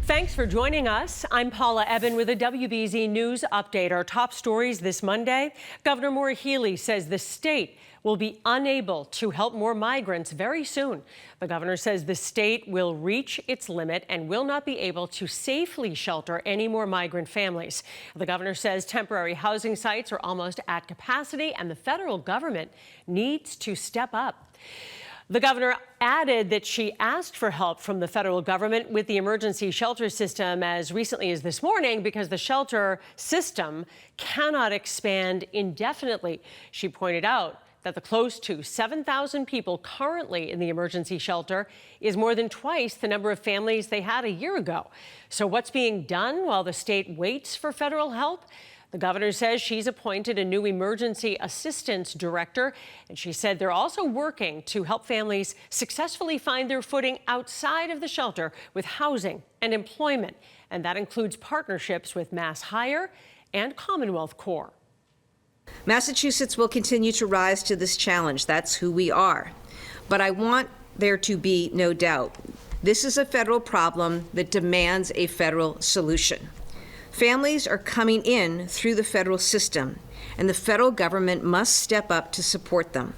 Thanks for joining us. I'm Paula Ebben with a WBZ News update. Our top stories this Monday. Governor Maura Healey says the state will be unable to help more migrants very soon. The governor says the state will reach its limit and will not be able to safely shelter any more migrant families. The governor says temporary housing sites are almost at capacity and the federal government needs to step up. The governor added that she asked for help from the federal government with the emergency shelter system as recently as this morning because the shelter system cannot expand indefinitely. She pointed out that the close to 7,000 people currently in the emergency shelter is more than twice the number of families they had a year ago. So what's being done while the state waits for federal help? The governor says she's appointed a new emergency assistance director, and she said they're also working to help families successfully find their footing outside of the shelter with housing and employment. And that includes partnerships with Mass Hire and Commonwealth Corps. Massachusetts will continue to rise to this challenge. That's who we are. But I want there to be no doubt. This is a federal problem that demands a federal solution. Families are coming in through the federal system, and the federal government must step up to support them.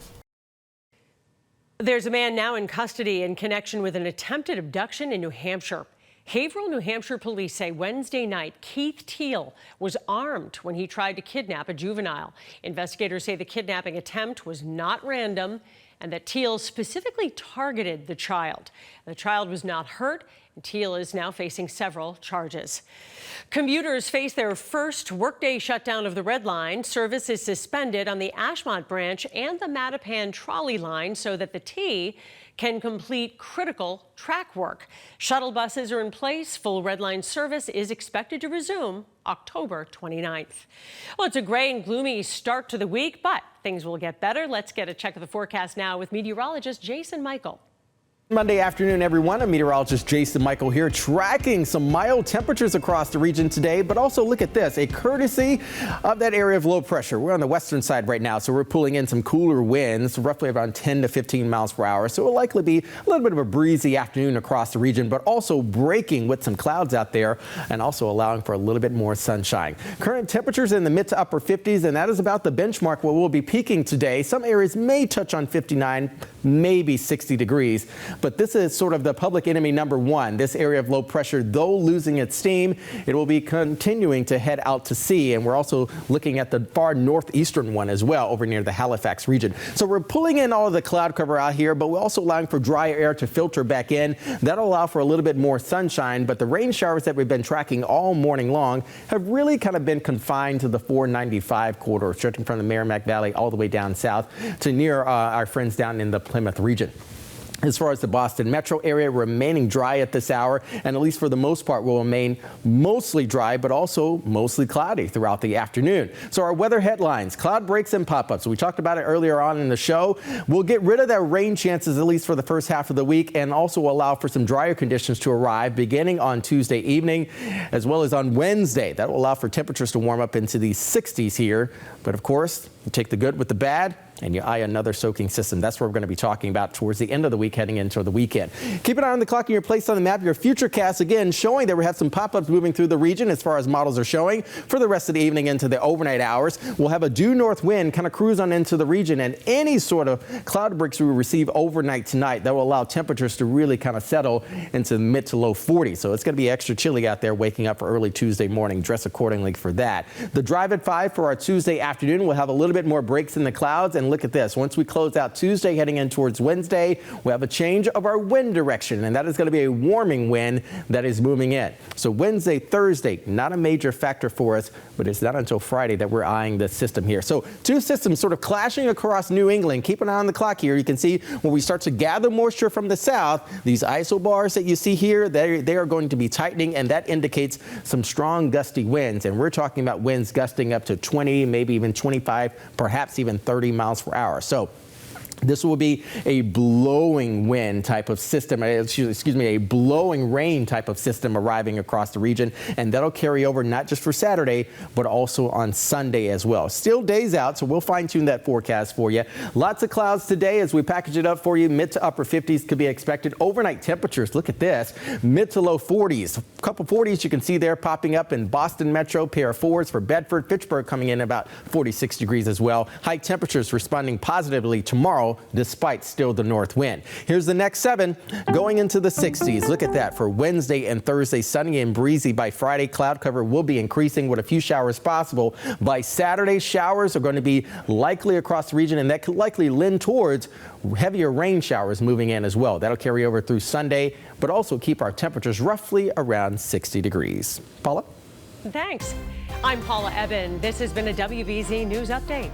There's a man now in custody in connection with an attempted abduction in New Hampshire. Haverhill, New Hampshire police say Wednesday night, Keith Teal was armed when he tried to kidnap a juvenile. Investigators say the kidnapping attempt was not random and that Teal specifically targeted the child. The child was not hurt, and Teal is now facing several charges. Commuters face their first workday shutdown of the Red Line. Service is suspended on the Ashmont branch and the Mattapan trolley line so that the T can complete critical track work. Shuttle buses are in place. Full Red Line service is expected to resume October 29th. Well, it's a gray and gloomy start to the week, but things will get better. Let's get a check of the forecast now with meteorologist Jason Mikell. Monday afternoon, everyone. I'm meteorologist Jason Mikell here, tracking some mild temperatures across the region today. But also look at this, a courtesy of that area of low pressure. We're on the western side right now, so we're pulling in some cooler winds, roughly around 10 to 15 miles per hour. So it will likely be a little bit of a breezy afternoon across the region, but also breaking with some clouds out there and also allowing for a little bit more sunshine. Current temperatures in the mid to upper 50s, and that is about the benchmark where we'll be peaking today. Some areas may touch on 59, maybe 60 degrees. But this is sort of the public enemy number one. This area of low pressure, though losing its steam, it will be continuing to head out to sea. And we're also looking at the far northeastern one as well, over near the Halifax region. So we're pulling in all of the cloud cover out here, but we're also allowing for dry air to filter back in. That'll allow for a little bit more sunshine. But the rain showers that we've been tracking all morning long have really kind of been confined to the 495 corridor, stretching from the Merrimack Valley all the way down south to near our friends down in the Plymouth region. As far as the Boston metro area, remaining dry at this hour, and at least for the most part will remain mostly dry, but also mostly cloudy throughout the afternoon. So our weather headlines, cloud breaks and pop-ups. We talked about it earlier on in the show. We'll get rid of that rain chances, at least for the first half of the week, and also allow for some drier conditions to arrive beginning on Tuesday evening, as well as on Wednesday. That will allow for temperatures to warm up into the 60s here. But of course, you take the good with the bad, and you eye another soaking system. That's what we're going to be talking about towards the end of the week, heading into the weekend. Keep an eye on the clock and your place on the map. Your future cast, again, showing that we have some pop-ups moving through the region as far as models are showing for the rest of the evening into the overnight hours. We'll have a due north wind kind of cruise on into the region, and any sort of cloud breaks we receive overnight tonight that will allow temperatures to really kind of settle into the mid to low 40s. So it's going to be extra chilly out there waking up for early Tuesday morning. Dress accordingly for that. The drive at 5 for our Tuesday afternoon. We'll have a little bit more breaks in the clouds, and look at this. Once we close out Tuesday, heading in towards Wednesday, we have a change of our wind direction, and that is going to be a warming wind that is moving in. So Wednesday, Thursday, not a major factor for us, but it's not until Friday that we're eyeing this system here. So two systems sort of clashing across New England. Keep an eye on the clock here. You can see when we start to gather moisture from the south, these isobars that you see here, they are going to be tightening, and that indicates some strong gusty winds. And we're talking about winds gusting up to 20, maybe even 25, perhaps even 30 miles per hour. So This will be a blowing wind type of system, excuse me, a blowing rain type of system arriving across the region, and that'll carry over not just for Saturday, but also on Sunday as well. Still days out, so we'll fine tune that forecast for you. Lots of clouds today as we package it up for you. Mid to upper 50s could be expected. Overnight temperatures, look at this, mid to low 40s. A couple 40s you can see there popping up in Boston Metro, pair of 4s for Bedford, Fitchburg coming in about 46 degrees as well. High temperatures responding positively tomorrow, despite still the north wind. Here's the next 7 going into the 60s. Look at that for Wednesday and Thursday, sunny and breezy. By Friday, cloud cover will be increasing with a few showers possible. By Saturday, showers are going to be likely across the region, and that could likely lend towards heavier rain showers moving in as well. That'll carry over through Sunday, but also keep our temperatures roughly around 60 degrees. Paula? Thanks. I'm Paula Ebben. This has been a WBZ News Update.